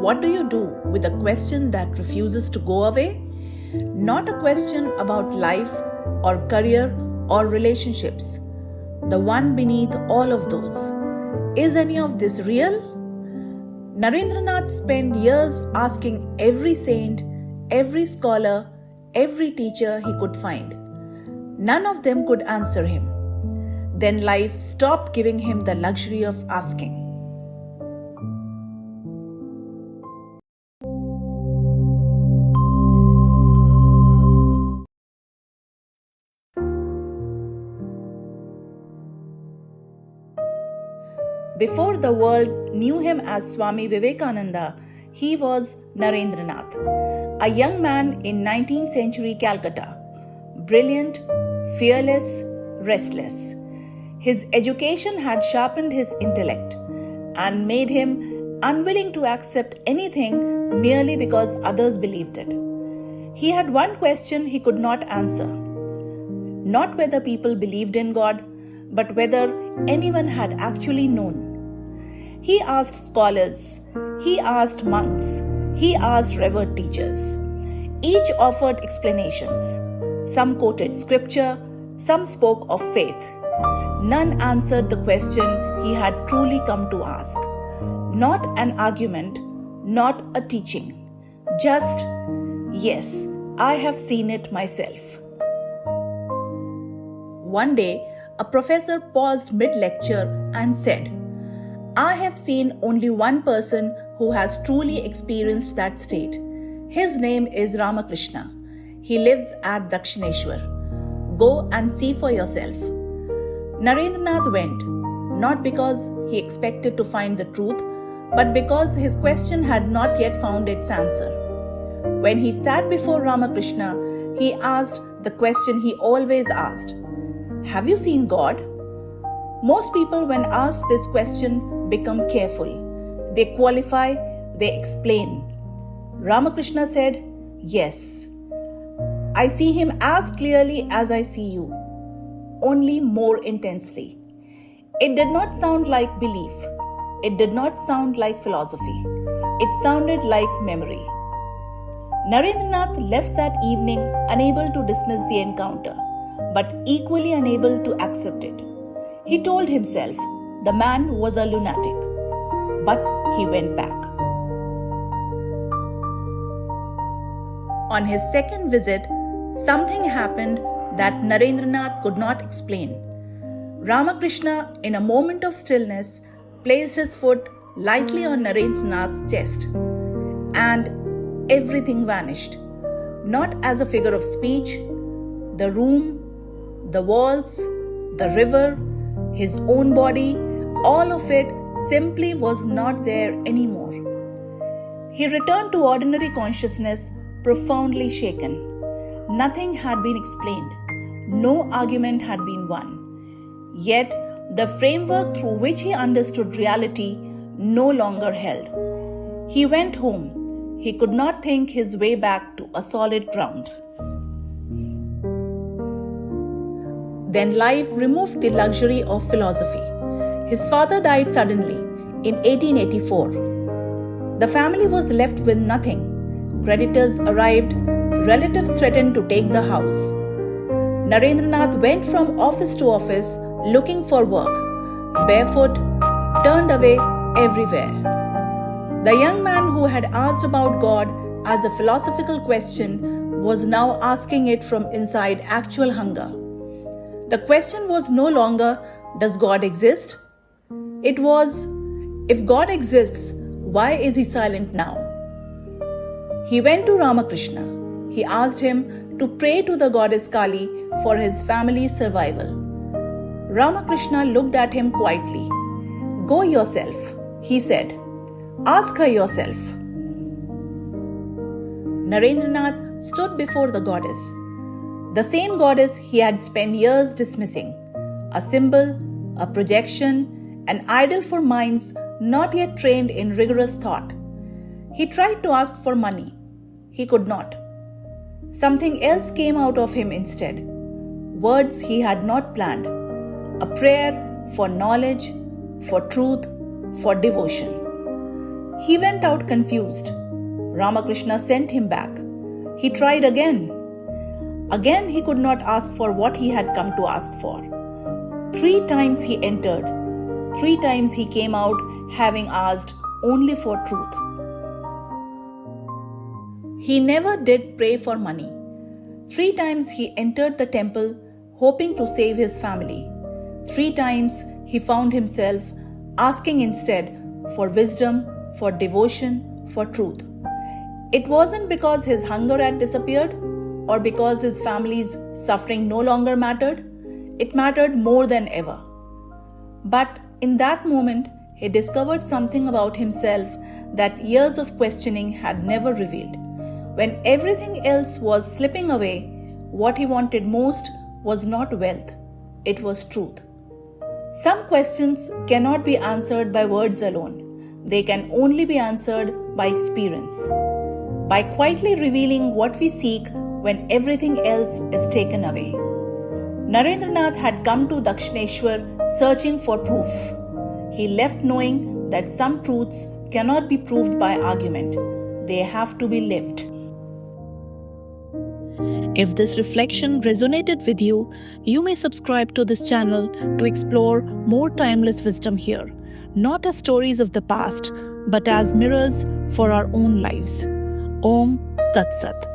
What do you do with a question that refuses to go away? Not a question about life or career or relationships. The one beneath all of those. Is any of this real? Narendranath spent years asking every saint, every scholar, every teacher he could find. None of them could answer him. Then life stopped giving him the luxury of asking. Before the world knew him as Swami Vivekananda, he was Narendranath, a young man in 19th century Calcutta, brilliant, fearless, restless. His education had sharpened his intellect and made him unwilling to accept anything merely because others believed it. He had one question he could not answer. Not whether people believed in God, but whether anyone had actually known. He asked scholars, he asked monks, he asked revered teachers. Each offered explanations. Some quoted scripture, some spoke of faith. None answered the question he had truly come to ask. Not an argument, not a teaching. Just, yes, I have seen it myself. One day, a professor paused mid-lecture and said, I have seen only one person who has truly experienced that state. His name is Ramakrishna. He lives at Dakshineswar. Go and see for yourself. Narendranath went, not because he expected to find the truth, but because his question had not yet found its answer. When he sat before Ramakrishna, he asked the question he always asked. Have you seen God? Most people, when asked this question, become careful. They qualify, they explain. Ramakrishna said, yes. I see him as clearly as I see you, only more intensely. It did not sound like belief. It did not sound like philosophy. It sounded like memory. Narendranath left that evening unable to dismiss the encounter, but equally unable to accept it. He told himself the man was a lunatic, but he went back. On his second visit, something happened that Narendranath could not explain. Ramakrishna, in a moment of stillness, placed his foot lightly on Narendranath's chest, and everything vanished. Not as a figure of speech, the room, the walls, the river, his own body, all of it simply was not there anymore. He returned to ordinary consciousness, profoundly shaken. Nothing had been explained. No argument had been won. Yet, the framework through which he understood reality no longer held. He went home. He could not think his way back to a solid ground. Then life removed the luxury of philosophy. His father died suddenly in 1884. The family was left with nothing. Creditors arrived. Relatives threatened to take the house. Narendranath went from office to office looking for work, barefoot, turned away everywhere. The young man who had asked about God as a philosophical question was now asking it from inside actual hunger. The question was no longer, does God exist? It was, if God exists, why is he silent now? He went to Ramakrishna. He asked him to pray to the goddess Kali for his family's survival. Ramakrishna looked at him quietly. Go yourself, he said. Ask her yourself. Narendranath stood before the goddess. The same goddess he had spent years dismissing. A symbol, a projection, an idol for minds not yet trained in rigorous thought. He tried to ask for money. He could not. Something else came out of him instead. Words he had not planned. A prayer for knowledge, for truth, for devotion. He went out confused. Ramakrishna sent him back. He tried again. Again he could not ask for what he had come to ask for. 3 times he entered. 3 times he came out having asked only for truth. He never did pray for money. 3 times he entered the temple hoping to save his family. 3 times he found himself asking instead for wisdom, for devotion, for truth. It wasn't because his hunger had disappeared or because his family's suffering no longer mattered. It mattered more than ever. But in that moment, he discovered something about himself that years of questioning had never revealed. When everything else was slipping away, what he wanted most was not wealth, it was truth. Some questions cannot be answered by words alone. They can only be answered by experience, by quietly revealing what we seek when everything else is taken away. Narendranath had come to Dakshineswar searching for proof. He left knowing that some truths cannot be proved by argument. They have to be lived. If this reflection resonated with you, you may subscribe to this channel to explore more timeless wisdom here, not as stories of the past, but as mirrors for our own lives. Om Tat Sat.